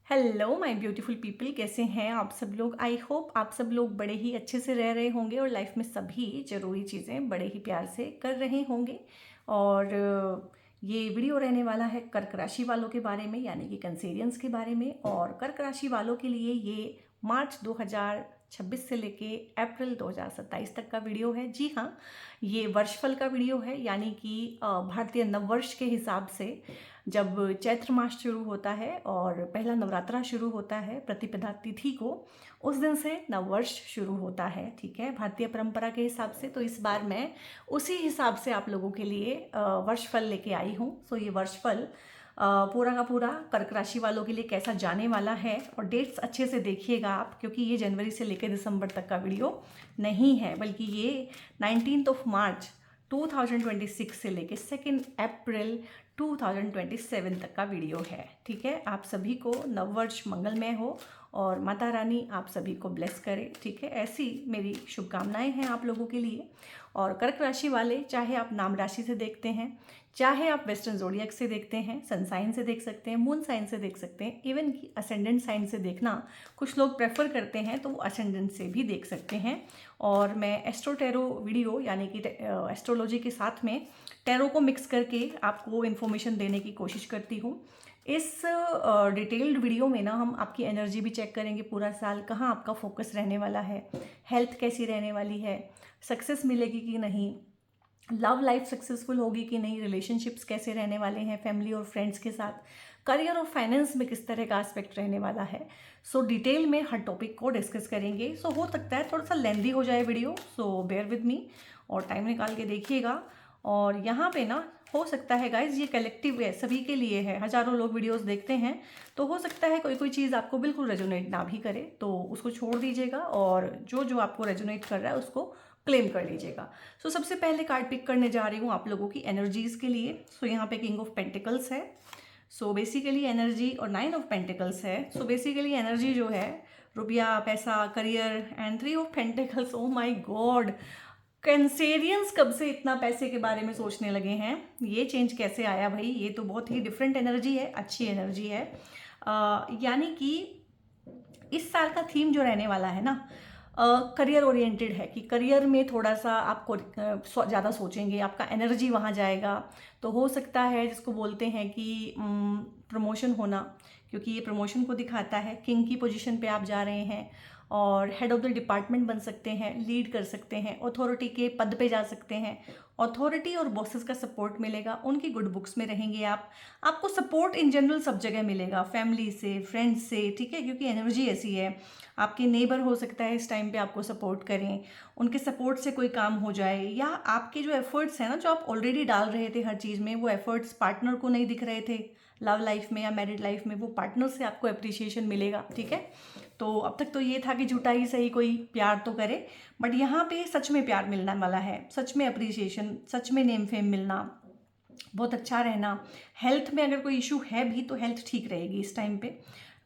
Hello my beautiful people, कैसे हैं आप सब लोग। आई होप आप सब लोग बड़े ही अच्छे से रह रहे होंगे और लाइफ में सभी ज़रूरी चीज़ें बड़े ही प्यार से कर रहे होंगे। और ये वीडियो रहने वाला है कर्क राशि वालों के बारे में, यानी कि कंसेरियंस के बारे में। और कर्क राशि वालों के लिए ये मार्च 2026 से लेके अप्रैल 2027 तक का वीडियो है। जी हाँ, ये वर्षफल का वीडियो है, यानी कि भारतीय नववर्ष के हिसाब से जब चैत्र मास शुरू होता है और पहला नवरात्रा शुरू होता है प्रतिपदा तिथि को, उस दिन से नववर्ष शुरू होता है। ठीक है, भारतीय परंपरा के हिसाब से। तो इस बार मैं उसी हिसाब से आप लोगों के लिए वर्षफल लेके आई हूँ। सो ये वर्षफल पूरा का पूरा कर्क राशि वालों के लिए कैसा जाने वाला है। और डेट्स अच्छे से देखिएगा आप, क्योंकि ये जनवरी से लेकर दिसंबर तक का वीडियो नहीं है, बल्कि ये 19 मार्च 2026 से लेके 2 अप्रैल 2027 तक का वीडियो है। ठीक है, आप सभी को नववर्ष मंगलमय हो और माता रानी आप सभी को ब्लेस करे। ठीक है, ऐसी मेरी शुभकामनाएं हैं आप लोगों के लिए। और कर्क राशि वाले, चाहे आप नाम राशि से देखते हैं, चाहे आप वेस्टर्न जोडियक से देखते हैं, सन साइन से देख सकते हैं, मून साइन से देख सकते हैं, इवन कि असेंडेंट साइन से देखना कुछ लोग प्रेफर करते हैं, तो वो असेंडेंट से भी देख सकते हैं। और मैं एस्ट्रो टैरो वीडियो, यानी कि एस्ट्रोलॉजी के साथ में टैरो को मिक्स करके आपको इन्फॉर्मेशन देने की कोशिश करती हूँ। इस डिटेल्ड वीडियो में ना हम आपकी एनर्जी भी चेक करेंगे, पूरा साल कहाँ आपका फोकस रहने वाला है, हेल्थ कैसी रहने वाली है, सक्सेस मिलेगी कि नहीं, लव लाइफ सक्सेसफुल होगी कि नहीं, रिलेशनशिप्स कैसे रहने वाले हैं फैमिली और फ्रेंड्स के साथ, करियर और फाइनेंस में किस तरह का एस्पेक्ट रहने वाला है। सो डिटेल में हर टॉपिक को डिस्कस करेंगे। सो हो सकता है थोड़ा सा लेंदी हो जाए video, so bear with me और टाइम निकाल के देखिएगा। और यहाँ पे ना हो सकता है गाइज, ये कलेक्टिव है, सभी के लिए है, हज़ारों लोग वीडियोस देखते हैं, तो हो सकता है कोई कोई चीज़ आपको बिल्कुल रेजोनेट ना भी करे, तो उसको छोड़ दीजिएगा और जो जो आपको रेजोनेट कर रहा है उसको क्लेम कर लीजिएगा। सो सबसे पहले कार्ड पिक करने जा रही हूँ आप लोगों की एनर्जीज़ के लिए। सो यहाँ पे किंग ऑफ पेंटिकल्स है। सो बेसिकली एनर्जी, और 9 ऑफ पेंटिकल्स है। सो बेसिकली एनर्जी जो है, रुपया, पैसा, career, and 3 of pentacles. Oh my God, Cancerians कब से इतना पैसे के बारे में सोचने लगे हैं? ये चेंज कैसे आया भाई? ये तो बहुत ही डिफरेंट एनर्जी है, अच्छी एनर्जी है। यानी कि इस साल का थीम जो रहने वाला है ना, करियर ओरिएंटेड है, कि करियर में थोड़ा सा आपको ज़्यादा सोचेंगे, आपका एनर्जी वहाँ जाएगा। तो हो सकता है जिसको बोलते हैं कि प्रमोशन होना, क्योंकि ये प्रमोशन को दिखाता है। किंग की पोजीशन पे आप जा रहे हैं और हेड ऑफ द डिपार्टमेंट बन सकते हैं, लीड कर सकते हैं, अथॉरिटी के पद पे जा सकते हैं। अथॉरिटी और बॉसेस का सपोर्ट मिलेगा, उनकी गुड बुक्स में रहेंगे आप। आपको सपोर्ट इन जनरल सब जगह मिलेगा, फैमिली से, फ्रेंड्स से। ठीक है, क्योंकि एनर्जी ऐसी है। आपके नेबर हो सकता है इस टाइम पे आपको सपोर्ट करें, उनके सपोर्ट से कोई काम हो जाए, या आपके जो एफर्ट्स हैं ना, जो आप ऑलरेडी डाल रहे थे हर चीज़ में, वो एफर्ट्स पार्टनर को नहीं दिख रहे थे लव लाइफ में या मैरिड लाइफ में, वो पार्टनर से आपको अप्रिसिएशन मिलेगा। ठीक है, तो अब तक तो ये था कि झूठा ही सही कोई प्यार तो करे, बट यहाँ पे सच में प्यार मिलने वाला है, सच में अप्रिसिएशन, सच में नेम फेम मिलना, बहुत अच्छा रहना। हेल्थ में अगर कोई इशू है भी तो हेल्थ ठीक रहेगी इस टाइम पे,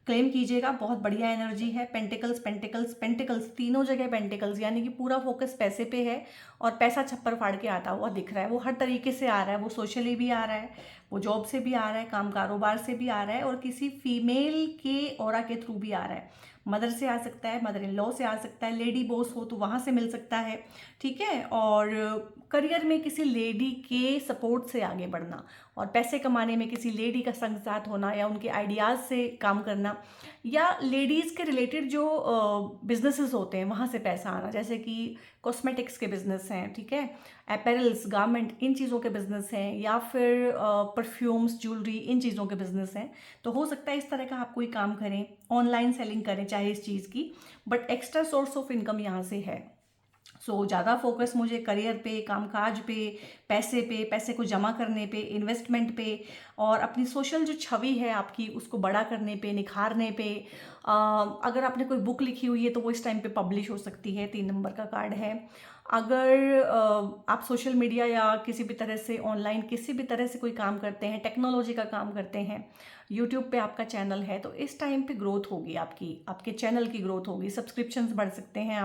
क्लेम कीजिएगा। बहुत बढ़िया एनर्जी है। पेंटिकल्स पेंटिकल्स पेंटिकल्स, तीनों जगह पेंटिकल्स, यानी कि पूरा फोकस पैसे पे है और पैसा छप्पर फाड़ के आता हुआ दिख रहा है। वो हर तरीके से आ रहा है, वो सोशली भी आ रहा है, वो जॉब से भी आ रहा है, काम कारोबार से भी आ रहा है, और किसी फीमेल के ऑरा के थ्रू भी आ रहा है। मदर से आ सकता है, मदर इन लॉ से आ सकता है, लेडी बॉस हो तो वहाँ से मिल सकता है। ठीक है, और करियर में किसी लेडी के सपोर्ट से आगे बढ़ना, और पैसे कमाने में किसी लेडी का संग साथ होना, या उनके आइडियाज़ से काम करना, या लेडीज़ के रिलेटेड जो बिजनेसेस होते हैं वहाँ से पैसा आना, जैसे कि कॉस्मेटिक्स के बिजनेस हैं, ठीक है, अपैरल्स, गारमेंट, इन चीज़ों के बिजनेस हैं, या फिर परफ्यूम्स, ज्वेलरी, इन चीज़ों के बिजनेस हैं। तो हो सकता है इस तरह का आप कोई काम करें, ऑनलाइन सेलिंग करें चाहे इस चीज़ की, but extra source of income यहाँ से है। सो ज़्यादा फोकस मुझे करियर पे, कामकाज पे, पैसे को जमा करने पे, इन्वेस्टमेंट पे, और अपनी सोशल जो छवि है आपकी उसको बड़ा करने पे, निखारने पे। अगर आपने कोई बुक लिखी हुई है तो वो इस टाइम पे पब्लिश हो सकती है, 3 नंबर का कार्ड है। अगर आप सोशल मीडिया या किसी भी तरह से ऑनलाइन किसी भी तरह से कोई काम करते हैं, टेक्नोलॉजी का काम करते हैं, यूट्यूब पे आपका चैनल है, तो इस टाइम पे ग्रोथ होगी आपकी, आपके चैनल की ग्रोथ होगी, सब्सक्रिप्शंस बढ़ सकते हैं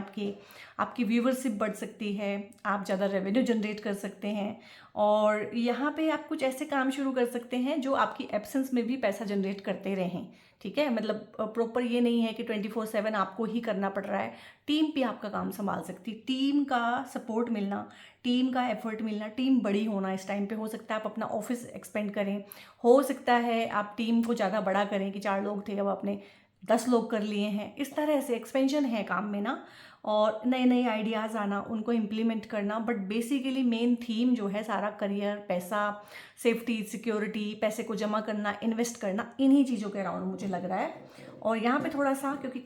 आपकी व्यूवरशिप बढ़ सकती है, आप ज़्यादा रेवेन्यू जनरेट कर सकते हैं। और यहाँ पे आप कुछ ऐसे काम शुरू कर सकते हैं जो आपकी एब्सेंस में भी पैसा जनरेट करते रहें। ठीक है, मतलब प्रॉपर ये नहीं है कि 24/7 आपको ही करना पड़ रहा है, टीम भी आपका काम संभाल सकती है। टीम का सपोर्ट मिलना, टीम का एफर्ट मिलना, टीम बड़ी होना इस टाइम पे, हो सकता है आप अपना ऑफिस एक्सपेंड करें, हो सकता है आप टीम को ज़्यादा बड़ा करें कि 4 लोग थे अब आपने 10 लोग कर लिए हैं, इस तरह से एक्सपेंशन है काम में ना, और नए नए आइडियाज़ आना, उनको इम्प्लीमेंट करना। बट बेसिकली मेन थीम जो है सारा करियर, पैसा, सेफ्टी, सिक्योरिटी, पैसे को जमा करना, इन्वेस्ट करना, इन्हीं चीज़ों के अराउंड मुझे लग रहा है। और यहाँ पे थोड़ा सा, क्योंकि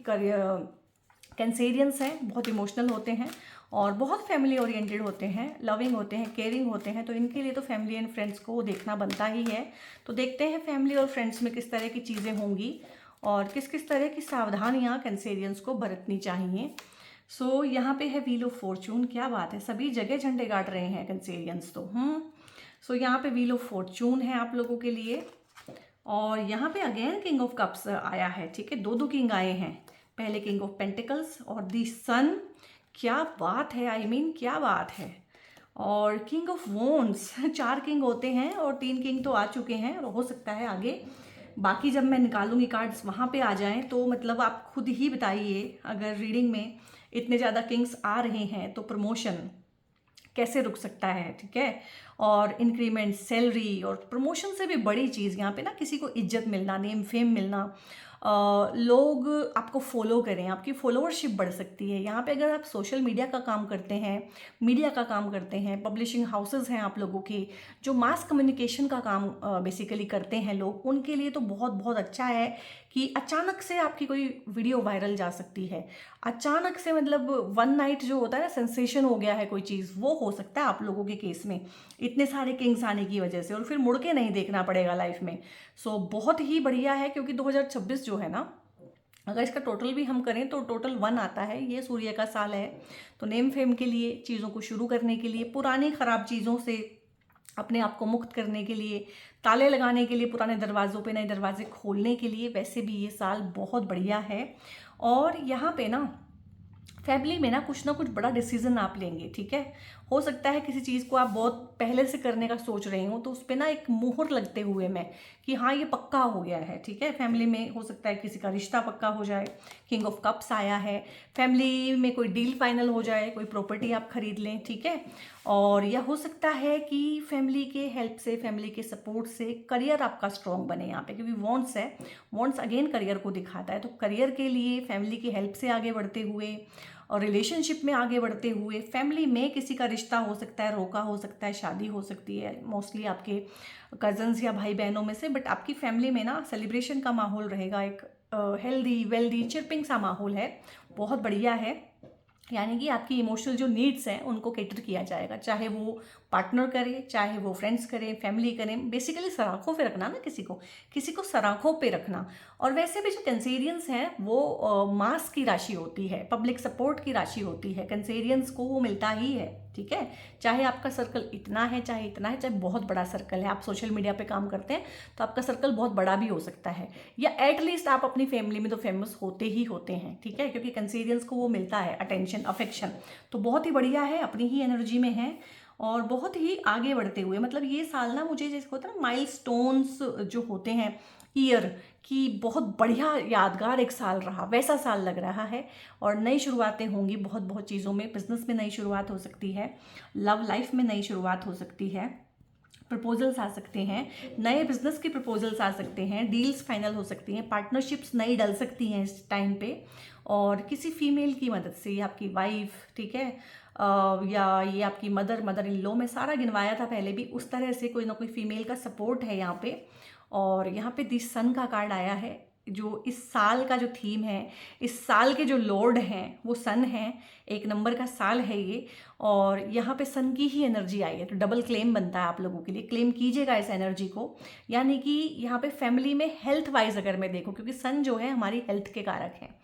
कैंसेरियंस हैं, बहुत इमोशनल होते हैं और बहुत फैमिली ओरिएंटेड होते हैं, लविंग होते हैं, केयरिंग होते हैं, तो इनके लिए तो फैमिली एंड फ्रेंड्स को देखना बनता ही है। तो देखते हैं फैमिली और फ्रेंड्स में किस तरह की चीज़ें होंगी और किस किस तरह की सावधानियाँ कैंसेरियंस को बरतनी चाहिए। सो यहाँ पे है व्हील ऑफ फॉर्चून, क्या बात है, सभी जगह झंडे गाड़ रहे हैं कैंसेरियंस तो। सो यहाँ पे व्हील ऑफ फॉर्चून है आप लोगों के लिए, और यहाँ पे अगेन किंग ऑफ कप्स आया है, ठीक है, दो किंग आए हैं, पहले किंग ऑफ पेंटिकल्स और दी सन, क्या बात है, आई मीन क्या बात है। और किंग ऑफ वॉन्ड्स, 4 किंग होते हैं और 3 किंग तो आ चुके हैं, और हो सकता है आगे बाकी जब मैं निकालूंगी कार्ड्स वहाँ पे आ जाएं, तो मतलब आप खुद ही बताइए, अगर रीडिंग में इतने ज़्यादा किंग्स आ रहे हैं तो प्रमोशन कैसे रुक सकता है, ठीक है। और इंक्रीमेंट, सैलरी, और प्रमोशन से भी बड़ी चीज़ यहाँ पे ना, किसी को इज्जत मिलना, नेम फेम मिलना, लोग आपको फॉलो करें, आपकी फॉलोअरशिप बढ़ सकती है। यहाँ पे अगर आप सोशल मीडिया का काम करते हैं, मीडिया का काम करते हैं, पब्लिशिंग हाउसेस हैं आप लोगों की, जो मास कम्युनिकेशन का काम बेसिकली करते हैं लोग, उनके लिए तो बहुत बहुत अच्छा है कि अचानक से आपकी कोई वीडियो वायरल जा सकती है, अचानक से, मतलब वन नाइट जो होता है ना, सेंसेशन हो गया है कोई चीज़, वो हो सकता है आप लोगों के केस में इतने सारे किंग्स आने की वजह से, और फिर मुड़ के नहीं देखना पड़ेगा लाइफ में। सो बहुत ही बढ़िया है, क्योंकि 2026 जो है ना, अगर इसका टोटल भी हम करें तो टोटल 1 आता है, ये सूर्य का साल है। तो नेम फेम के लिए, चीज़ों को शुरू करने के लिए, पुरानी ख़राब चीज़ों से अपने आप को मुक्त करने के लिए, ताले लगाने के लिए, पुराने दरवाज़ों पे नए दरवाजे खोलने के लिए, वैसे भी ये साल बहुत बढ़िया है। और यहाँ पे ना फैमिली में ना कुछ बड़ा डिसीजन आप लेंगे, ठीक है। हो सकता है किसी चीज़ को आप बहुत पहले से करने का सोच रहे हो, तो उस पर ना एक मुहर लगते हुए में कि हाँ ये पक्का हो गया है, ठीक है। फैमिली में हो सकता है किसी का रिश्ता पक्का हो जाए, किंग ऑफ कप्स आया है, फैमिली में कोई डील फाइनल हो जाए, कोई प्रॉपर्टी आप खरीद लें, ठीक है। और यह हो सकता है कि फैमिली के हेल्प से, फैमिली के सपोर्ट से करियर आपका स्ट्रॉन्ग बने यहाँ पे, क्योंकि वॉन्ट्स है, वॉन्ट्स अगेन करियर को दिखाता है। तो करियर के लिए फैमिली की हेल्प से आगे बढ़ते हुए और रिलेशनशिप में आगे बढ़ते हुए, फैमिली में किसी का रिश्ता हो सकता है, रोका हो सकता है, शादी हो सकती है, मोस्टली आपके कजन्स या भाई बहनों में से, बट आपकी फैमिली में ना सेलिब्रेशन का माहौल रहेगा, एक हेल्दी वेल्दी चिरपिंग सा माहौल है, बहुत बढ़िया है। यानी कि आपकी इमोशनल जो नीड्स हैं उनको कैटर किया जाएगा, चाहे वो पार्टनर करे, चाहे वो फ्रेंड्स करें, फैमिली करें, बेसिकली सराखों पे रखना ना, किसी को सराखों पे रखना। और वैसे भी जो कैंसेरियंस हैं वो मास की राशि होती है, पब्लिक सपोर्ट की राशि होती है, कैंसेरियंस को वो मिलता ही है, ठीक है। चाहे आपका सर्कल इतना है, चाहे इतना है, चाहे बहुत बड़ा सर्कल है, आप सोशल मीडिया पे काम करते हैं तो आपका सर्कल बहुत बड़ा भी हो सकता है, या एटलीस्ट आप अपनी फैमिली में तो फेमस होते ही होते हैं, ठीक है, क्योंकि कैंसेरियंस को वो मिलता है अटेंशन, अफेक्शन। तो बहुत ही बढ़िया है, अपनी ही एनर्जी में है और बहुत ही आगे बढ़ते हुए, मतलब ये साल ना मुझे जैसे होता है ना माइलस्टोन्स जो होते हैं ईयर की, बहुत बढ़िया यादगार एक साल रहा, वैसा साल लग रहा है। और नई शुरुआतें होंगी बहुत बहुत चीज़ों में, बिजनेस में नई शुरुआत हो सकती है, लव लाइफ में नई शुरुआत हो सकती है, प्रपोजल्स आ सकते हैं, नए बिजनेस के प्रपोजल्स आ सकते हैं, डील्स फाइनल हो सकती हैं, पार्टनरशिप्स नई डल सकती हैं इस टाइम पे, और किसी फीमेल की मदद से, ये आपकी वाइफ, ठीक है, या ये आपकी मदर इन लॉ, में सारा गिनवाया था पहले भी, उस तरह से कोई ना कोई फीमेल का सपोर्ट है यहाँ पे। और यहाँ पे दी सन का कार्ड आया है, जो इस साल का जो थीम है, इस साल के जो लॉर्ड हैं वो सन हैं, 1 नंबर का साल है ये, और यहाँ पे सन की ही एनर्जी आई है, तो डबल क्लेम बनता है आप लोगों के लिए, क्लेम कीजिएगा इस एनर्जी को। यानी कि यहाँ पे फैमिली में हेल्थ वाइज अगर मैं देखूँ, क्योंकि सन जो है हमारी हेल्थ के कारक हैं,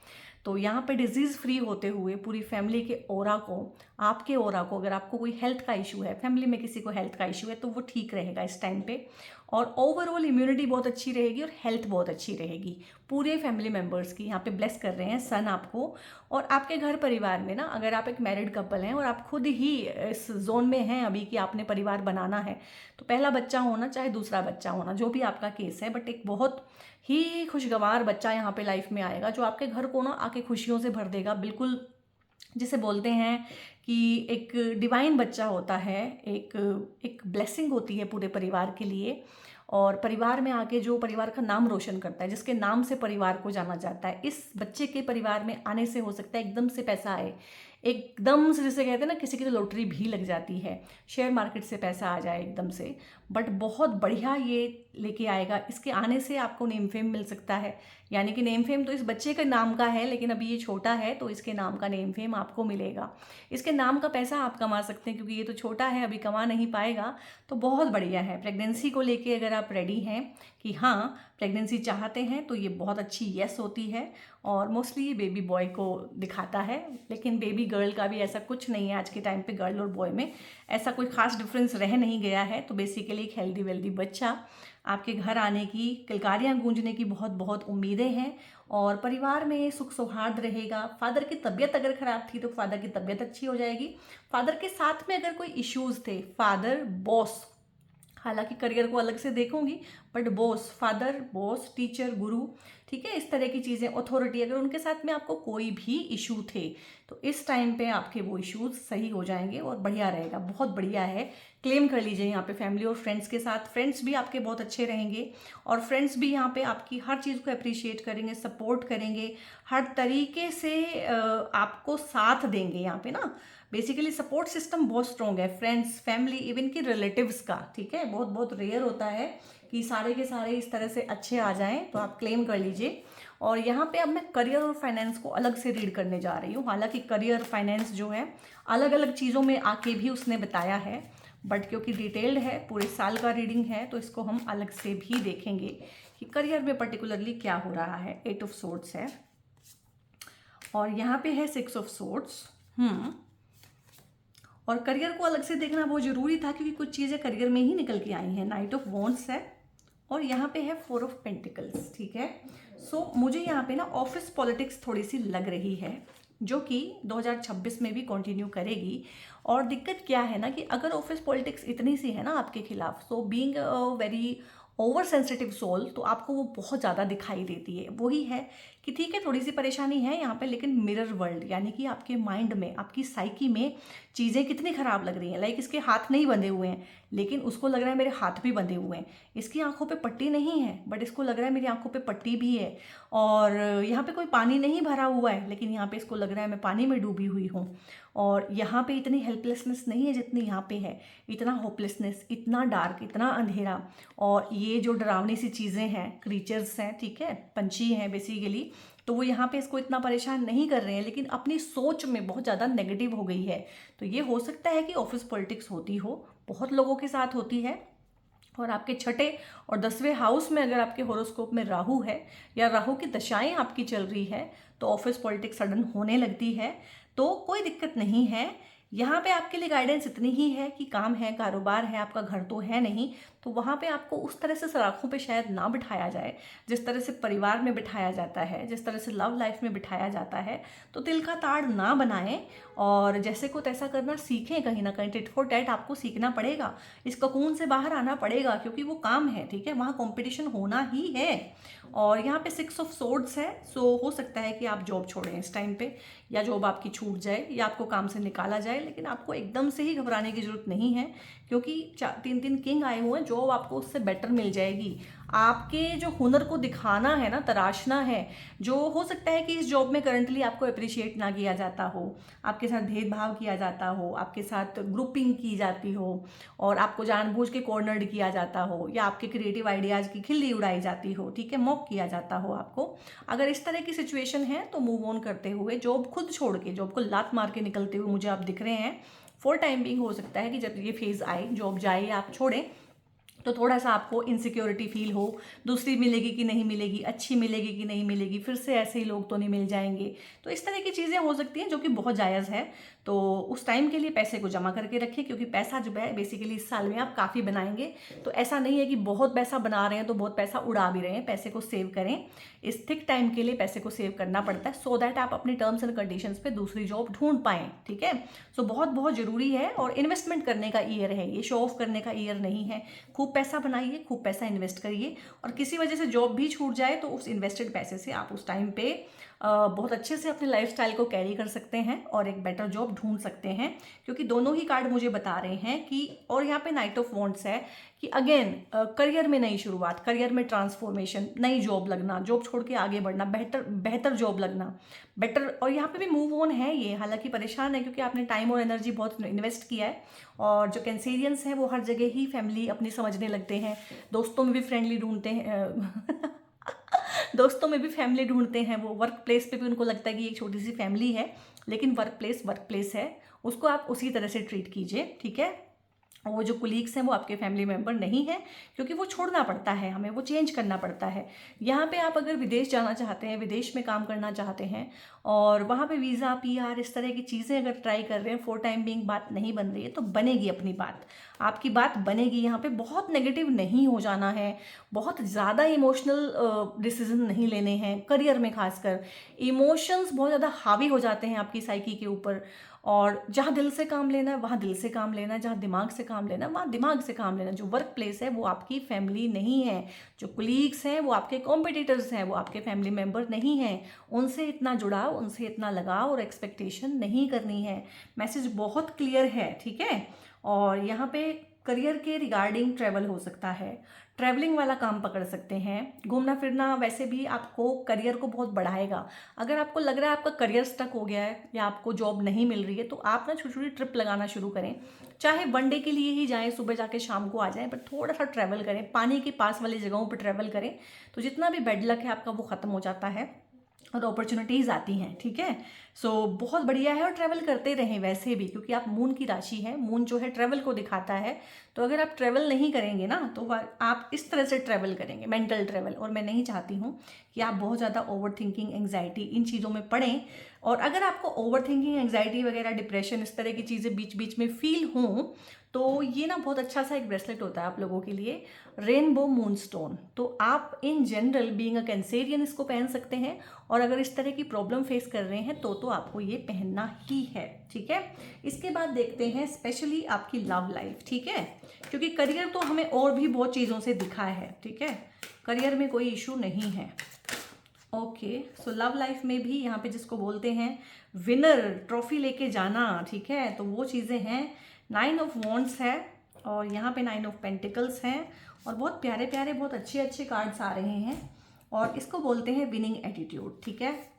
तो यहाँ पे डिजीज़ फ्री होते हुए पूरी फैमिली के ओरा को, आपके ओरा को, अगर आपको कोई हेल्थ का इशू है, फैमिली में किसी को हेल्थ का इशू है, तो वो ठीक रहेगा इस टाइम पे, और ओवरऑल इम्यूनिटी बहुत अच्छी रहेगी और हेल्थ बहुत अच्छी रहेगी पूरे फैमिली मेम्बर्स की। यहाँ पे ब्लेस कर रहे हैं सन आपको। और आपके घर परिवार में ना, अगर आप एक मैरिड कपल हैं और आप खुद ही इस जोन में हैं अभी कि आपने परिवार बनाना है, तो पहला बच्चा होना चाहे दूसरा बच्चा होना, जो भी आपका केस है, बट एक बहुत ही खुशगवार बच्चा यहाँ पे लाइफ में आएगा, जो आपके घर को ना आके खुशियों से भर देगा। बिल्कुल जिसे बोलते हैं कि एक डिवाइन बच्चा होता है, एक एक ब्लेसिंग होती है पूरे परिवार के लिए। और परिवार में आके जो परिवार का नाम रोशन करता है, जिसके नाम से परिवार को जाना जाता है, इस बच्चे के परिवार में आने से हो सकता है एकदम से पैसा आए, एकदम से, जिसे कहते हैं ना किसी की तो लॉटरी भी लग जाती है, शेयर मार्केट से पैसा आ जाए एकदम से। बट बहुत बढ़िया ये लेके आएगा। इसके आने से आपको नेम फेम मिल सकता है, यानी कि नेम फेम तो इस बच्चे के नाम का है, लेकिन अभी ये छोटा है तो इसके नाम का नेम फेम आपको मिलेगा। इसके नाम का पैसा आप कमा सकते हैं, क्योंकि ये तो छोटा है, अभी कमा नहीं पाएगा। तो बहुत बढ़िया है। प्रेगनेंसी को लेके अगर आप रेडी हैं कि हाँ प्रेगनेंसी चाहते हैं, तो ये बहुत अच्छी येस होती है। और मोस्टली ये बेबी बॉय को दिखाता है, लेकिन बेबी गर्ल का भी ऐसा कुछ नहीं है। आज के टाइम पे गर्ल और बॉय में ऐसा कोई खास डिफरेंस रह नहीं गया है। तो बेसिकली एक हेल्दी वेल्दी बच्चा आपके घर आने की, किलकारियाँ गूंजने की बहुत बहुत उम्मीदें हैं। और परिवार में सुख सौहार्द रहेगा। फादर की तबीयत अगर ख़राब थी तो फादर की तबीयत अच्छी हो जाएगी। फादर के साथ में अगर कोई इश्यूज़ थे, फादर बॉस, हालांकि करियर को अलग से देखूंगी, but boss, father boss, teacher गुरु, ठीक है, इस तरह की चीज़ें, अथॉरिटी, अगर उनके साथ में आपको कोई भी इशू थे तो इस टाइम पे आपके वो इश्यूज सही हो जाएंगे और बढ़िया रहेगा। बहुत बढ़िया है, क्लेम कर लीजिए यहाँ पे फैमिली और फ्रेंड्स के साथ। फ्रेंड्स भी आपके बहुत अच्छे रहेंगे और फ्रेंड्स भी यहाँ पे आपकी हर चीज़ को अप्रिशिएट करेंगे, सपोर्ट करेंगे, हर तरीके से आपको साथ देंगे यहाँ पे ना। बेसिकली सपोर्ट सिस्टम बहुत स्ट्रॉन्ग है, फ्रेंड्स, फैमिली, इवन की रिलेटिव्स का, ठीक है। बहुत बहुत रेयर होता है कि सारे के सारे इस तरह से अच्छे आ जाएं, तो आप क्लेम कर लीजिए। और यहाँ पे अब मैं करियर और फाइनेंस को अलग से रीड करने जा रही हूँ। हालांकि करियर फाइनेंस जो है अलग अलग चीज़ों में आके भी उसने बताया है, बट क्योंकि डिटेल्ड है, पूरे साल का रीडिंग है, तो इसको हम अलग से भी देखेंगे कि करियर में पर्टिकुलरली क्या हो रहा है। 8 ऑफ सोर्ड्स है और यहाँ पे है 6 ऑफ सोर्ड्स। और करियर को अलग से देखना बहुत ज़रूरी था, क्योंकि कुछ चीज़ें करियर में ही निकल के आई हैं। नाइट ऑफ वॉन्ड्स है और यहाँ पे है 4 ऑफ पेंटिकल्स, ठीक है। सो मुझे यहाँ पे ना ऑफिस पॉलिटिक्स थोड़ी सी लग रही है, जो कि 2026 में भी कंटिन्यू करेगी। और दिक्कत क्या है ना कि अगर ऑफिस पॉलिटिक्स इतनी सी है ना आपके खिलाफ, so being very over sensitive soul, तो आपको वो बहुत ज़्यादा दिखाई देती है। वही है कि ठीक है थोड़ी सी परेशानी है यहाँ पे, लेकिन मिरर वर्ल्ड, यानी कि आपके माइंड में, आपकी साइकी में चीज़ें कितनी ख़राब लग रही हैं। लाइक इसके हाथ नहीं बंधे हुए हैं, लेकिन उसको लग रहा है मेरे हाथ भी बंधे हुए हैं। इसकी आंखों पे पट्टी नहीं है, बट इसको लग रहा है मेरी आंखों पे पट्टी भी है। और यहाँ पे कोई पानी नहीं भरा हुआ है, लेकिन यहाँ पे इसको लग रहा है मैं पानी में डूबी हुई हूँ। और यहाँ पे इतनी हेल्पलेसनेस नहीं है जितनी यहाँ पे है, इतना होपलेसनेस, इतना डार्क, इतना अंधेरा। और ये जो डरावनी सी चीज़ें हैं, क्रीचर्स हैं, ठीक है, पंछी हैं बेसिकली, तो वो यहाँ पे इसको इतना परेशान नहीं कर रहे हैं, लेकिन अपनी सोच में बहुत ज़्यादा नेगेटिव हो गई है। तो ये हो सकता है कि ऑफिस पॉलिटिक्स होती हो, बहुत लोगों के साथ होती है। और आपके 6ठे और 10वें हाउस में अगर आपके हॉरोस्कोप में राहु है या राहु की दशाएं आपकी चल रही है, तो ऑफिस पॉलिटिक्स सडन होने लगती है। तो कोई दिक्कत नहीं है। यहाँ पे आपके लिए गाइडेंस इतनी ही है कि काम है, कारोबार है, आपका घर तो है नहीं, तो वहाँ पे आपको उस तरह से सलाखों पे शायद ना बिठाया जाए जिस तरह से परिवार में बिठाया जाता है, जिस तरह से लव लाइफ में बिठाया जाता है। तो तिल का ताड़ ना बनाएं और जैसे को तैसा करना सीखें। कहीं ना कहीं टिट फॉर टैट आपको सीखना पड़ेगा, इस ककून से बाहर आना पड़ेगा, क्योंकि वो काम है, ठीक है, वहाँ कॉम्पिटिशन होना ही है। और यहाँ पे 6 ऑफ सोर्ड्स है। सो हो सकता है कि आप जॉब छोड़ें इस टाइम पे, या जॉब आपकी छूट जाए, या आपको काम से निकाला जाए। लेकिन आपको एकदम से ही घबराने की जरूरत नहीं है, क्योंकि 3 किंग आए हुए हैं। जॉब आपको उससे बेटर मिल जाएगी। आपके जो हुनर को दिखाना है ना, तराशना है, जो हो सकता है कि इस जॉब में करंटली आपको अप्रिशिएट ना किया जाता हो, आपके साथ भेदभाव किया जाता हो, आपके साथ ग्रुपिंग की जाती हो, और आपको जानबूझ के कॉर्नर्ड किया जाता हो, या आपके क्रिएटिव आइडियाज़ की खिल्ली उड़ाई जाती हो, ठीक है, मॉक किया जाता हो आपको। अगर इस तरह की सिचुएशन है तो मूव ऑन करते हुए, जॉब खुद छोड़ के, जॉब को लात मार के निकलते हुए मुझे आप दिख रहे हैं। फॉर टाइम बिंग हो सकता है कि जब ये फेज़ आए, जॉब जाए या आप छोड़ें, तो थोड़ा सा आपको इनसिक्योरिटी फील हो, दूसरी मिलेगी कि नहीं मिलेगी, अच्छी मिलेगी कि नहीं मिलेगी, फिर से ऐसे ही लोग तो नहीं मिल जाएंगे। तो इस तरह की चीज़ें हो सकती हैं, जो कि बहुत जायज़ है। तो उस टाइम के लिए पैसे को जमा करके रखें, क्योंकि पैसा जो है बेसिकली इस साल में आप काफ़ी बनाएंगे। तो ऐसा नहीं है कि बहुत पैसा बना रहे हैं तो बहुत पैसा उड़ा भी रहे हैं। पैसे को सेव करें, इस थिक टाइम के लिए पैसे को सेव करना पड़ता है, सो दैट आप अपनी टर्म्स एंड कंडीशंस पे दूसरी जॉब ढूंढ पाएँ, ठीक है। सो बहुत बहुत ज़रूरी है। और इन्वेस्टमेंट करने का ईयर है ये, शो ऑफ करने का ईयर नहीं है। खूब खूब पैसा बनाइए, खूब पैसा इन्वेस्ट करिए, और किसी वजह से जॉब भी छूट जाए तो उस इन्वेस्टेड पैसे से आप उस टाइम पे बहुत अच्छे से अपने लाइफस्टाइल को कैरी कर सकते हैं और एक बेटर जॉब ढूंढ सकते हैं, क्योंकि दोनों ही कार्ड मुझे बता रहे हैं कि, और यहाँ पे नाइट ऑफ वॉन्ड्स है कि अगेन करियर में नई शुरुआत, करियर में ट्रांसफॉर्मेशन, नई जॉब लगना, जॉब छोड़ के आगे बढ़ना, बेहतर जॉब लगना, बेटर, और यहाँ पे भी मूव ऑन है ये, हालांकि परेशान है क्योंकि आपने टाइम और एनर्जी बहुत इन्वेस्ट किया है, और जो कैंसेरियंस हैं वो हर जगह ही फैमिली अपनी समझने लगते हैं, दोस्तों में भी फ्रेंडली ढूंढते हैं दोस्तों में भी फैमिली ढूंढते हैं, वो वर्क प्लेस पे भी उनको लगता है कि एक छोटी सी फैमिली है, लेकिन वर्क प्लेस है, उसको आप उसी तरह से ट्रीट कीजिए, ठीक है। और वो जो कुलीग्स हैं वो आपके फैमिली मेम्बर नहीं है, क्योंकि वो छोड़ना पड़ता है, हमें वो चेंज करना पड़ता है। यहाँ पे आप अगर विदेश जाना चाहते हैं, विदेश में काम करना चाहते हैं, और वहाँ पे वीज़ा, पीआर, इस तरह की चीज़ें अगर ट्राई कर रहे हैं, फॉर टाइम बिंग बात नहीं बन रही है, तो बनेगी अपनी बात, आपकी बात बनेगी। यहाँ पे बहुत नेगेटिव नहीं हो जाना है, बहुत ज़्यादा इमोशनल डिसीजन नहीं लेने हैं, करियर में खासकर इमोशंस बहुत ज़्यादा हावी हो जाते हैं आपकी साइकी के ऊपर, और जहाँ दिल से काम लेना है वहाँ दिल से काम लेना है, जहाँ दिमाग से काम लेना है वहाँ दिमाग से काम लेना है। जो वर्क प्लेस है वो आपकी फैमिली नहीं है, जो कुलीग्स हैं वो आपके कॉम्पिटिटर्स हैं, वो आपके फैमिली मेम्बर नहीं हैं, उनसे इतना जुड़ाव, उनसे इतना लगाव और एक्सपेक्टेशन नहीं करनी है। मैसेज बहुत क्लियर है, ठीक है। और यहाँ पे करियर के रिगार्डिंग ट्रैवल हो सकता है, ट्रैवलिंग वाला काम पकड़ सकते हैं, घूमना फिरना वैसे भी आपको करियर को बहुत बढ़ाएगा। अगर आपको लग रहा है आपका करियर स्टक हो गया है या आपको जॉब नहीं मिल रही है, तो आप ना छोटी छोटी ट्रिप लगाना शुरू करें, चाहे वन डे के लिए ही जाएं, सुबह जाके शाम को आ जाएं, पर थोड़ा सा ट्रैवल करें, पानी के पास वाली जगहों पर ट्रैवल करें, तो जितना भी बैड लक है आपका वो ख़त्म हो जाता है और अपॉर्चुनिटीज़ आती हैं, ठीक है। सो बहुत बढ़िया है, और ट्रैवल करते रहें वैसे भी, क्योंकि आप मून की राशि है, मून जो है ट्रैवल को दिखाता है, तो अगर आप ट्रैवल नहीं करेंगे ना तो आप इस तरह से ट्रैवल करेंगे, मेंटल ट्रैवल, और मैं नहीं चाहती हूँ कि आप बहुत ज़्यादा ओवर थिंकिंग, एंग्जाइटी इन चीज़ों में पड़ें। और अगर आपको ओवर थिंकिंग, एंग्जाइटी वगैरह, डिप्रेशन, इस तरह की चीज़ें बीच बीच में फील हों, तो ये ना बहुत अच्छा सा एक ब्रेसलेट होता है आप लोगों के लिए, रेनबो मून स्टोन। तो आप in general being a Cancerian इसको पहन सकते हैं, और अगर इस तरह की प्रॉब्लम फेस कर रहे हैं तो आपको ये पहनना ही है, ठीक है। इसके बाद देखते हैं स्पेशली आपकी लव लाइफ, ठीक है, क्योंकि करियर तो हमें और भी बहुत चीज़ों से दिखा है, ठीक है, करियर में कोई इशू नहीं है। ओके, सो लव लाइफ में भी यहाँ पे जिसको बोलते हैं विनर, ट्रॉफी लेके जाना, ठीक है, तो वो चीज़ें हैं। 9 ऑफ वॉन्ड्स है, और यहाँ पे 9 ऑफ पेंटिकल्स हैं, और बहुत प्यारे प्यारे, बहुत अच्छे अच्छे कार्ड्स आ रहे हैं, और इसको बोलते हैं विनिंग एटीट्यूड, ठीक है।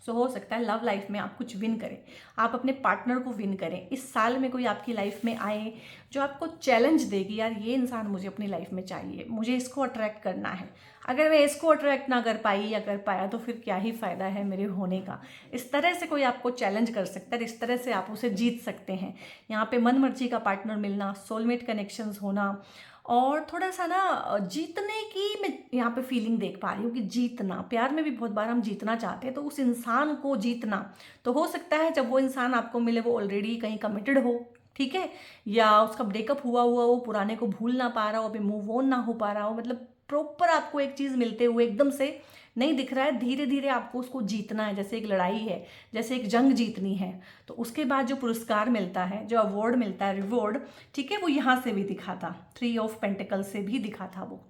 सो हो सकता है लव लाइफ में आप कुछ विन करें, आप अपने पार्टनर को विन करें, इस साल में कोई आपकी लाइफ में आए जो आपको चैलेंज देगी, यार ये इंसान मुझे अपनी लाइफ में चाहिए, मुझे इसको अट्रैक्ट करना है, अगर मैं इसको अट्रैक्ट ना कर पाई या कर पाया तो फिर क्या ही फ़ायदा है मेरे होने का। इस तरह से कोई आपको चैलेंज कर सकता है, इस तरह से आप उसे जीत सकते हैं। यहाँ पे मन मर्जी का पार्टनर मिलना, सोलमेट कनेक्शंस होना, और थोड़ा सा ना जीतने की मैं यहाँ पे फीलिंग देख पा रही हूँ कि जीतना, प्यार में भी बहुत बार हम जीतना चाहते हैं, तो उस इंसान को जीतना, तो हो सकता है जब वो इंसान आपको मिले वो ऑलरेडी कहीं कमिटेड हो, ठीक है, या उसका ब्रेकअप हुआ वो पुराने को भूल ना पा रहा हो, अभी मूव ऑन ना हो पा रहा हो, मतलब प्रॉपर आपको एक चीज़ मिलते हुए एकदम से नहीं दिख रहा है, धीरे धीरे आपको उसको जीतना है, जैसे एक लड़ाई है, जैसे एक जंग जीतनी है, तो उसके बाद जो पुरस्कार मिलता है, जो अवार्ड मिलता है, रिवॉर्ड, ठीक है, वो यहाँ से भी दिखा था, 3 ऑफ पेंटिकल से भी दिखा था वो।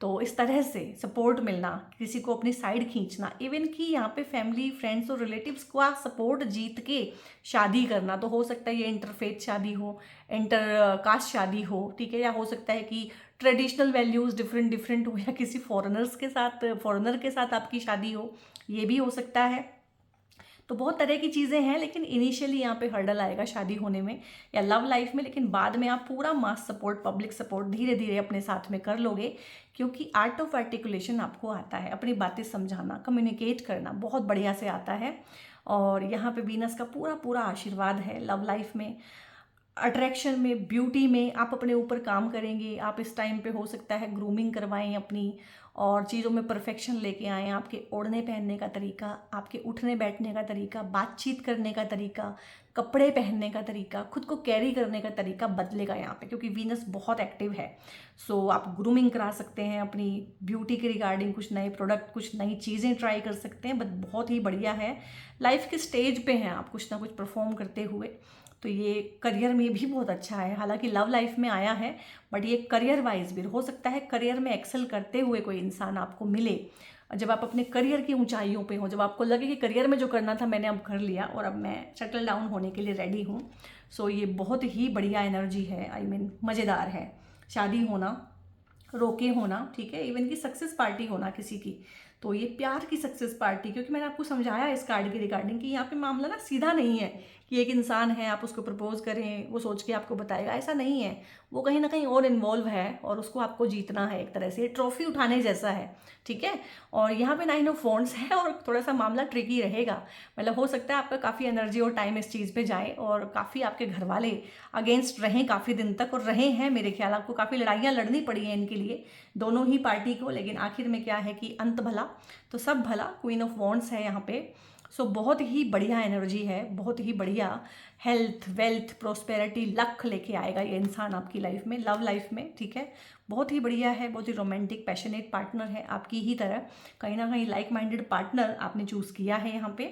तो इस तरह से सपोर्ट मिलना, किसी को अपनी साइड खींचना, इवन कि यहाँ पे फैमिली, फ्रेंड्स और रिलेटिव्स को सपोर्ट जीत के शादी करना, तो हो सकता है ये इंटरफेथ शादी हो, इंटर कास्ट शादी हो, ठीक है, या हो सकता है कि ट्रेडिशनल वैल्यूज़ डिफरेंट हो, या किसी फॉरेनर के साथ आपकी शादी हो, ये भी हो सकता है। तो बहुत तरह की चीज़ें हैं, लेकिन इनिशियली यहाँ पे हर्डल आएगा शादी होने में या लव लाइफ में, लेकिन बाद में आप पूरा मास सपोर्ट, पब्लिक सपोर्ट धीरे धीरे अपने साथ में कर लोगे, क्योंकि आर्ट ऑफ आर्टिकुलेशन आपको आता है, अपनी बातें समझाना, कम्युनिकेट करना बहुत बढ़िया से आता है। और यहाँ पे वीनस का पूरा पूरा आशीर्वाद है लव लाइफ में, अट्रैक्शन में, ब्यूटी में आप अपने ऊपर काम करेंगे। आप इस टाइम पे हो सकता है ग्रूमिंग करवाएं अपनी, और चीज़ों में परफेक्शन लेके आएँ। आपके ओढ़ने पहनने का तरीका, आपके उठने बैठने का तरीका, बातचीत करने का तरीका, कपड़े पहनने का तरीका, खुद को कैरी करने का तरीका बदलेगा यहाँ पे, क्योंकि वीनस बहुत एक्टिव है। सो आप ग्रूमिंग करा सकते हैं अपनी ब्यूटी के रिगार्डिंग, कुछ नए प्रोडक्ट, कुछ नई चीज़ें ट्राई कर सकते हैं, बट बहुत ही बढ़िया है। लाइफ के स्टेज पे हैं आप कुछ ना कुछ परफॉर्म करते हुए, तो तो ये करियर में भी बहुत अच्छा है। हालांकि लव लाइफ में आया है, बट ये करियर वाइज भी हो सकता है। करियर में एक्सेल करते हुए कोई इंसान आपको मिले, जब आप अपने करियर की ऊंचाइयों पे हो, जब आपको लगे कि करियर में जो करना था मैंने अब कर लिया और अब मैं सेटल डाउन होने के लिए रेडी हूँ। सो ये बहुत ही बढ़िया एनर्जी है, आई मीन मज़ेदार है। शादी होना, रोके होना, ठीक है, इवन की सक्सेस पार्टी होना किसी की, तो ये प्यार की सक्सेस पार्टी, क्योंकि मैंने आपको समझाया इस कार्ड की रिगार्डिंग कि यहाँ पे मामला ना सीधा नहीं है कि एक इंसान है, आप उसको प्रपोज करें, वो सोच के आपको बताएगा, ऐसा नहीं है। वो कहीं ना कहीं और इन्वॉल्व है और उसको आपको जीतना है। एक तरह से ये ट्रॉफी उठाने जैसा है, ठीक है। और यहाँ पे 9 ऑफ वॉन्ड्स है और थोड़ा सा मामला ट्रिकी रहेगा। मतलब हो सकता है आपका काफ़ी एनर्जी और टाइम इस चीज़ पे जाए और काफ़ी आपके घर वाले अगेंस्ट रहें काफ़ी दिन तक, और रहे हैं मेरे ख्याल। आपको काफ़ी लड़ाइयाँ लड़नी पड़ी हैं इनके लिए, दोनों ही पार्टी को, लेकिन आखिर में क्या है कि अंत भला तो सब भला। क्वीन ऑफ वॉन्ड्स है यहाँ पे। सो बहुत ही बढ़िया एनर्जी है, बहुत ही बढ़िया हेल्थ, वेल्थ, प्रोस्पेरिटी, लक लेके आएगा ये इंसान आपकी लाइफ में, लव लाइफ में, ठीक है। बहुत ही बढ़िया है, बहुत ही रोमांटिक पैशनेट पार्टनर है आपकी ही तरह। कहीं ना कहीं लाइक माइंडेड पार्टनर आपने चूज़ किया है यहाँ पे।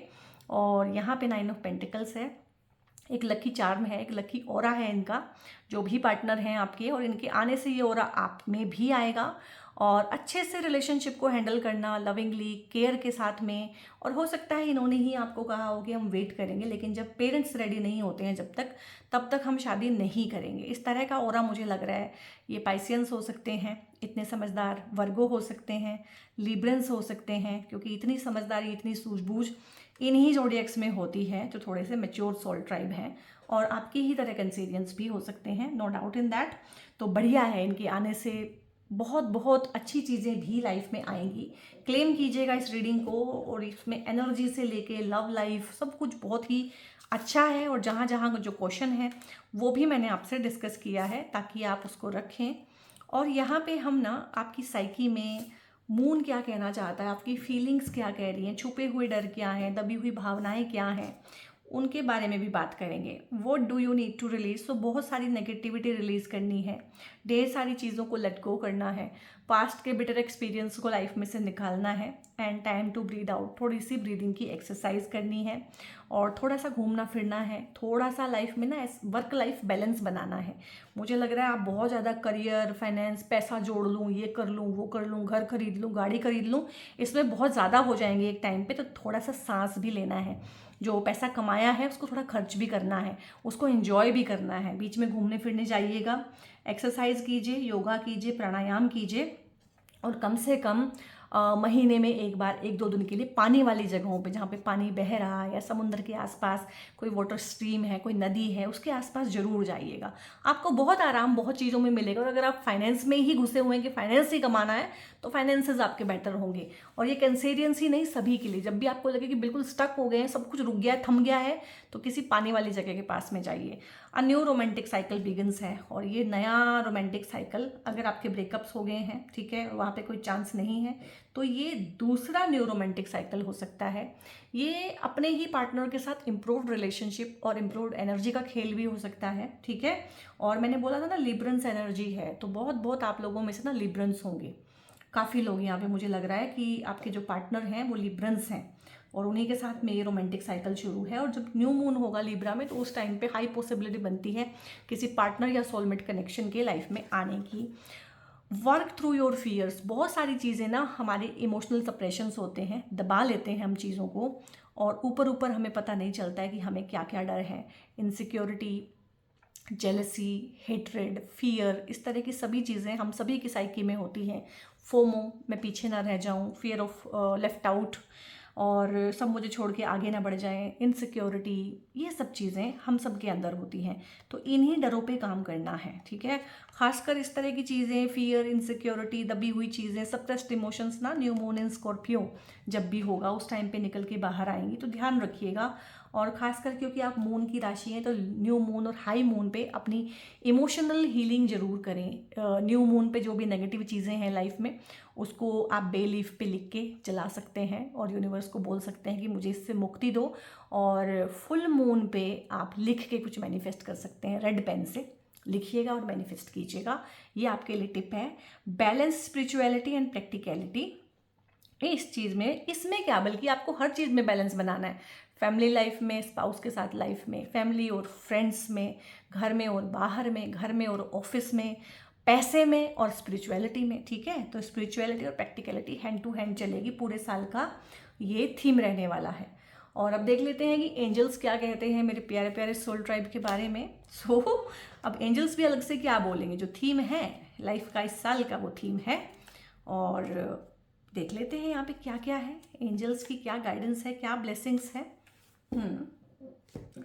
और यहाँ पे 9 ऑफ पेंटिकल्स है, एक लकी चार्म है, एक लकी ऑरा है इनका, जो भी पार्टनर हैं आपके, और इनके आने से ये ऑरा आप में भी आएगा। और अच्छे से रिलेशनशिप को हैंडल करना, लविंगली, केयर के साथ में। और हो सकता है इन्होंने ही आपको कहा हो कि हम वेट करेंगे, लेकिन जब पेरेंट्स रेडी नहीं होते हैं जब तक, तब तक हम शादी नहीं करेंगे, इस तरह का ऑरा मुझे लग रहा है। ये पाइसियंस हो सकते हैं, इतने समझदार, वर्गो हो सकते हैं, लिब्रंस हो सकते हैं, क्योंकि इतनी समझदारी, इतनी सूझबूझ इन्हीं जोडियक्स में होती है जो थोड़े से मेच्योर सोल ट्राइब हैं। और आपकी ही तरह कैंसेरियंस भी हो सकते हैं, नो डाउट इन दैट। तो बढ़िया है, इनके आने से बहुत बहुत अच्छी चीज़ें भी लाइफ में आएंगी। क्लेम कीजिएगा इस रीडिंग को, और इसमें एनर्जी से लेके लव लाइफ सब कुछ बहुत ही अच्छा है। और जहाँ जहाँ जो क्वेश्चन है वो भी मैंने आपसे डिस्कस किया है ताकि आप उसको रखें। और यहाँ पे हम ना आपकी साइकी में मून क्या कहना चाहता है, आपकी फीलिंग्स क्या कह रही हैं, छुपे हुए डर क्या हैं, दबी हुई भावनाएं क्या हैं, उनके बारे में भी बात करेंगे। What do you need to release, तो बहुत सारी नेगेटिविटी रिलीज करनी है, ढेर सारी चीज़ों को लेट गो करना है, पास्ट के बिटर एक्सपीरियंस को लाइफ में से निकालना है। And time to breathe out, थोड़ी सी ब्रीदिंग की एक्सरसाइज करनी है, और थोड़ा सा घूमना फिरना है, थोड़ा सा लाइफ में ना वर्क लाइफ बैलेंस बनाना है। मुझे लग रहा है आप बहुत ज़्यादा करियर, फाइनेंस, पैसा जोड़ लूँ, ये कर लूँ, वो कर लूँ, घर खरीद लूँ, गाड़ी खरीद लूँ, इसमें बहुत ज़्यादा हो जाएंगे एक टाइम पे। तो थोड़ा सा सांस भी लेना है, जो पैसा कमाया है उसको थोड़ा खर्च भी करना है, उसको एंजॉय भी करना है। बीच में घूमने फिरने जाइएगा, एक्सरसाइज कीजिए, योगा कीजिए, प्राणायाम कीजिए, और कम से कम महीने में एक बार 1-2 दिन के लिए पानी वाली जगहों पे, जहाँ पे पानी बह रहा है, या समुद्र के आसपास कोई वाटर स्ट्रीम है, कोई नदी है, उसके आसपास जरूर जाइएगा। आपको बहुत आराम बहुत चीज़ों में मिलेगा। और अगर आप फाइनेंस में ही घुसे हुए हैं कि फाइनेंस ही कमाना है, तो फाइनेंसेस आपके बेटर होंगे। और ये कैंसेरियंस ही नहीं, सभी के लिए, जब भी आपको लगे कि बिल्कुल स्टक हो गए हैं, सब कुछ रुक गया है, थम गया है, तो किसी पानी वाली जगह के पास में जाइए। A new romantic cycle begins है, और ये नया रोमांटिक साइकिल, अगर आपके ब्रेकअप्स हो गए हैं, ठीक है, वहाँ पे कोई चांस नहीं है, तो ये दूसरा न्यू रोमांटिक साइकिल हो सकता है। ये अपने ही पार्टनर के साथ इम्प्रूव्ड रिलेशनशिप और इम्प्रूव्ड एनर्जी का खेल भी हो सकता है, ठीक है। और मैंने बोला था ना लिब्रंस एनर्जी है, तो बहुत बहुत आप लोगों में से ना लिब्रंस होंगे। काफ़ी लोग यहाँ पे मुझे लग रहा है कि आपके जो पार्टनर हैं वो लिब्रंस हैं, और उन्हीं के साथ में ये रोमांटिक साइकिल शुरू है। और जब न्यू मून होगा लिब्रा में, तो उस टाइम पे हाई पॉसिबिलिटी बनती है किसी पार्टनर या सोलमेट कनेक्शन के लाइफ में आने की। वर्क थ्रू योर फियर्स, बहुत सारी चीज़ें ना हमारे इमोशनल सप्रेशंस होते हैं, दबा लेते हैं हम चीज़ों को, और ऊपर ऊपर हमें पता नहीं चलता है कि हमें क्या क्या डर है। इनसिक्योरिटी, जेलसी, हेट्रेड, फियर, इस तरह की सभी चीज़ें हम सभी की साइकी में होती हैं। फोमो, मैं पीछे ना रह जाऊं, फियर ऑफ लेफ्ट आउट, और सब मुझे छोड़ के आगे ना बढ़ जाएं, इनसिक्योरिटी, ये सब चीज़ें हम सब के अंदर होती हैं। तो इन्हीं डरों पे काम करना है, ठीक है। खासकर इस तरह की चीज़ें, फियर, इनसिक्योरिटी, दबी हुई चीज़ें, सप्रेस्ड इमोशंस ना न्यू मून इन स्कॉर्पियो जब भी होगा उस टाइम पे निकल के बाहर आएंगी, तो ध्यान रखिएगा। और ख़ासकर क्योंकि आप मून की राशि हैं, तो न्यू मून और हाई मून पे अपनी इमोशनल हीलिंग ज़रूर करें। न्यू मून पे जो भी नेगेटिव चीज़ें हैं लाइफ में, उसको आप बे लीफ पे लिख के जला सकते हैं और यूनिवर्स को बोल सकते हैं कि मुझे इससे मुक्ति दो। और फुल मून पे आप लिख के कुछ मैनिफेस्ट कर सकते हैं, रेड पेन से लिखिएगा और मैनिफेस्ट कीजिएगा। ये आपके लिए टिप है। बैलेंस स्पिरिचुअलिटी एंड प्रैक्टिकलिटी, इस चीज़ में, इसमें क्या, बल्कि आपको हर चीज़ में बैलेंस बनाना है। फैमिली लाइफ में, स्पाउस के साथ लाइफ में, फैमिली और फ्रेंड्स में, घर में और बाहर में, घर में और ऑफिस में, पैसे में और स्पिरिचुअलिटी में, ठीक है। तो स्पिरिचुअलिटी और प्रैक्टिकलिटी हैंड टू हैंड चलेगी, पूरे साल का ये थीम रहने वाला है। और अब देख लेते हैं कि एंजल्स क्या कहते हैं मेरे प्यारे प्यारे सोल ट्राइब के बारे में। सो अब एंजल्स भी अलग से क्या बोलेंगे, जो थीम है लाइफ का इस साल का वो थीम है। और देख लेते हैं यहाँ पे क्या क्या है, एंजल्स की क्या गाइडेंस है, क्या ब्लेसिंग्स है।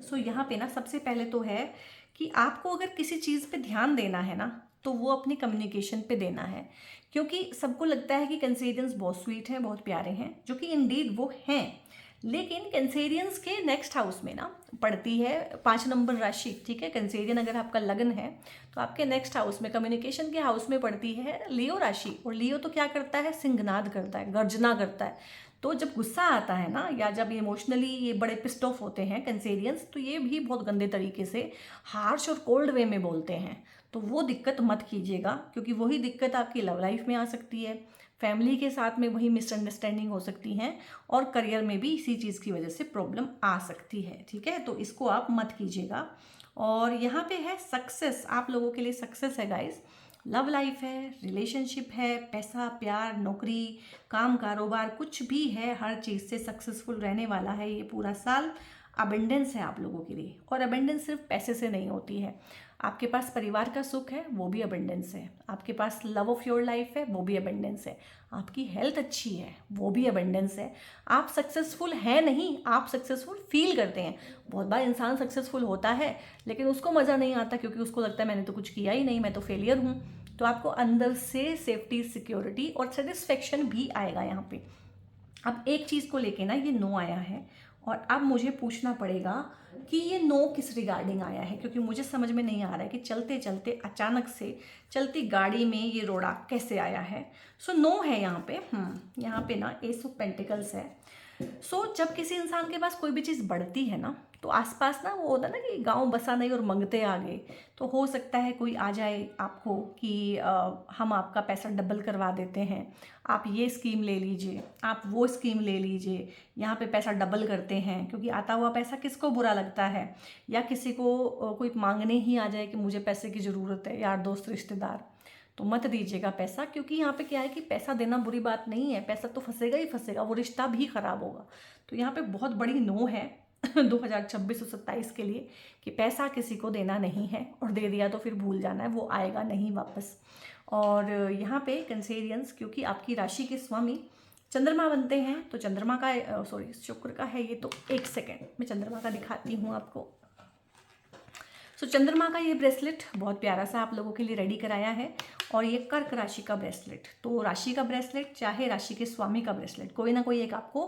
सो यहाँ पे ना सबसे पहले तो है कि आपको अगर किसी चीज़ पे ध्यान देना है ना, तो वो अपनी कम्युनिकेशन पे देना है। क्योंकि सबको लगता है कि कैंसेरियंस बहुत स्वीट हैं, बहुत प्यारे हैं, जो कि इंडीड वो हैं। लेकिन कैंसेरियंस के नेक्स्ट हाउस में ना पड़ती है 5 नंबर राशि, ठीक है। कैंसेरियन अगर आपका लगन है तो आपके नेक्स्ट हाउस में, कम्युनिकेशन के हाउस में पड़ती है लियो राशि। और लियो तो क्या करता है, सिंहनाद करता है, गर्जना करता है। तो जब गुस्सा आता है ना, या जब इमोशनली ये बड़े पिस्ड ऑफ होते हैं कैंसेरियंस, तो ये भी बहुत गंदे तरीके से हार्श और कोल्ड वे में बोलते हैं। तो वो दिक्कत मत कीजिएगा, क्योंकि वही दिक्कत आपकी लव लाइफ में आ सकती है, फैमिली के साथ में वही मिसअंडरस्टैंडिंग हो सकती हैं, और करियर में भी इसी चीज़ की वजह से प्रॉब्लम आ सकती है, ठीक है। तो इसको आप मत कीजिएगा। और यहाँ पे है सक्सेस, आप लोगों के लिए सक्सेस है गाइस। लव लाइफ है, रिलेशनशिप है, पैसा, प्यार, नौकरी, काम, कारोबार, कुछ भी है, हर चीज़ से सक्सेसफुल रहने वाला है ये पूरा साल। अबेंडेंस है आप लोगों के लिए, और अबेंडेंस सिर्फ पैसे से नहीं होती है। आपके पास परिवार का सुख है, वो भी अबेंडेंस है। आपके पास लव ऑफ योर लाइफ है, वो भी अबेंडेंस है। आपकी हेल्थ अच्छी है, वो भी अबेंडेंस है। आप सक्सेसफुल हैं नहीं, आप सक्सेसफुल फील करते हैं। बहुत बार इंसान सक्सेसफुल होता है लेकिन उसको मज़ा नहीं आता, क्योंकि उसको लगता है मैंने तो कुछ किया ही नहीं, मैं तो फेलियर हूँ। तो आपको अंदर से सेफ्टी, सिक्योरिटी और सेटिस्फेक्शन भी आएगा यहाँ पे। अब एक चीज़ को लेके ना ये नो आया है, और अब मुझे पूछना पड़ेगा कि ये नो किस रिगार्डिंग आया है, क्योंकि मुझे समझ में नहीं आ रहा है कि चलते चलते अचानक से चलती गाड़ी में ये रोड़ा कैसे आया है। सो नो है यहाँ पे। यहाँ पे ना एस ऑफ पेंटिकल्स है। सो जब किसी इंसान के पास कोई भी चीज़ बढ़ती है ना, तो आसपास ना वो होता है ना कि गांव बसा नहीं और मंगते आ गए। तो हो सकता है कोई आ जाए आपको कि हम आपका पैसा डबल करवा देते हैं, आप ये स्कीम ले लीजिए, आप वो स्कीम ले लीजिए, यहाँ पे पैसा डबल करते हैं। क्योंकि आता हुआ पैसा किसको बुरा लगता है, या किसी को कोई मांगने ही आ जाए कि मुझे पैसे की ज़रूरत है, यार दोस्त रिश्तेदार, तो मत दीजिएगा पैसा। क्योंकि यहाँ पे क्या है कि पैसा देना बुरी बात नहीं है, पैसा तो फंसेगा ही फंसेगा, वो रिश्ता भी खराब होगा। तो यहाँ पे बहुत बड़ी नो है 2026 और 27 के लिए, कि पैसा किसी को देना नहीं है, और दे दिया तो फिर भूल जाना है, वो आएगा नहीं वापस। और यहाँ पे कैंसेरियंस, क्योंकि आपकी राशि के स्वामी चंद्रमा बनते हैं, तो चंद्रमा का सॉरी शुक्र का है ये, तो एक सेकेंड मैं चंद्रमा का दिखाती हूँ आपको। सो चंद्रमा का ये ब्रेसलेट बहुत प्यारा सा आप लोगों के लिए रेडी कराया है, और ये कर्क राशि का ब्रेसलेट। तो राशि का ब्रेसलेट चाहे राशि के स्वामी का ब्रेसलेट, कोई ना कोई एक आपको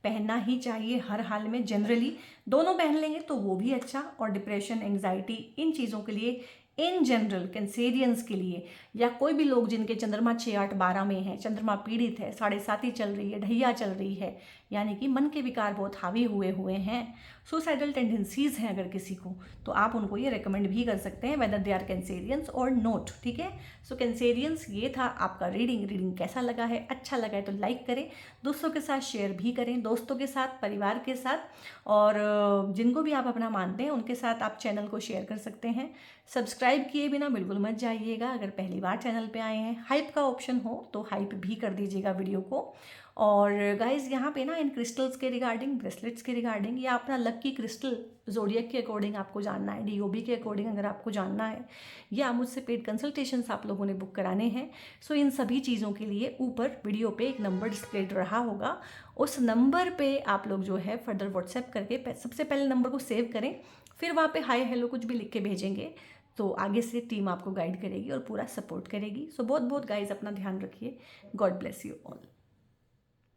पहनना ही चाहिए हर हाल में। जनरली दोनों पहन लेंगे तो वो भी अच्छा। और डिप्रेशन, एंग्जाइटी, इन चीज़ों के लिए इन जनरल कैंसेरियंस के लिए, या कोई भी लोग जिनके चंद्रमा 6, 8, 12 में है, चंद्रमा पीड़ित है, 7.5 चल रही है, ढैया चल रही है, यानी कि मन के विकार बहुत हावी हुए हुए हैं, सुसाइडल टेंडेंसीज हैं अगर किसी को, तो आप उनको ये रेकमेंड भी कर सकते हैं वेदर दे आर कैंसेरियंस और नोट, ठीक है। सो कैंसेरियंस, ये था आपका रीडिंग कैसा लगा है, अच्छा लगा है तो लाइक करें, दोस्तों के साथ शेयर भी करें, दोस्तों के साथ, परिवार के साथ, और जिनको भी आप अपना मानते हैं उनके साथ आप चैनल को शेयर कर सकते हैं। सब्सक्राइब किए बिना बिल्कुल मत जाइएगा, अगर पहली बार चैनल पे आए हैं। हाइप का ऑप्शन हो तो हाइप भी कर दीजिएगा वीडियो को। और गाइज यहाँ पे ना इन क्रिस्टल्स के रिगार्डिंग, ब्रेसलेट्स के रिगार्डिंग, या अपना लकी क्रिस्टल ज़ोडिएक के अकॉर्डिंग आपको जानना है, डीओबी के अकॉर्डिंग अगर आपको जानना है, या मुझसे पेड कंसल्टेशंस आप लोगों ने बुक कराने हैं, सो इन सभी चीज़ों के लिए ऊपर वीडियो पे एक नंबर डिस्प्ले रहा होगा, उस नंबर पे आप लोग जो है फर्दर व्हाट्सएप करके सबसे पहले नंबर को सेव करें, फिर वहाँ पे हाय हेलो कुछ भी लिख के भेजेंगे, तो आगे से टीम आपको गाइड करेगी और पूरा सपोर्ट करेगी। सो बहुत बहुत गाइज अपना ध्यान रखिए। God bless you all.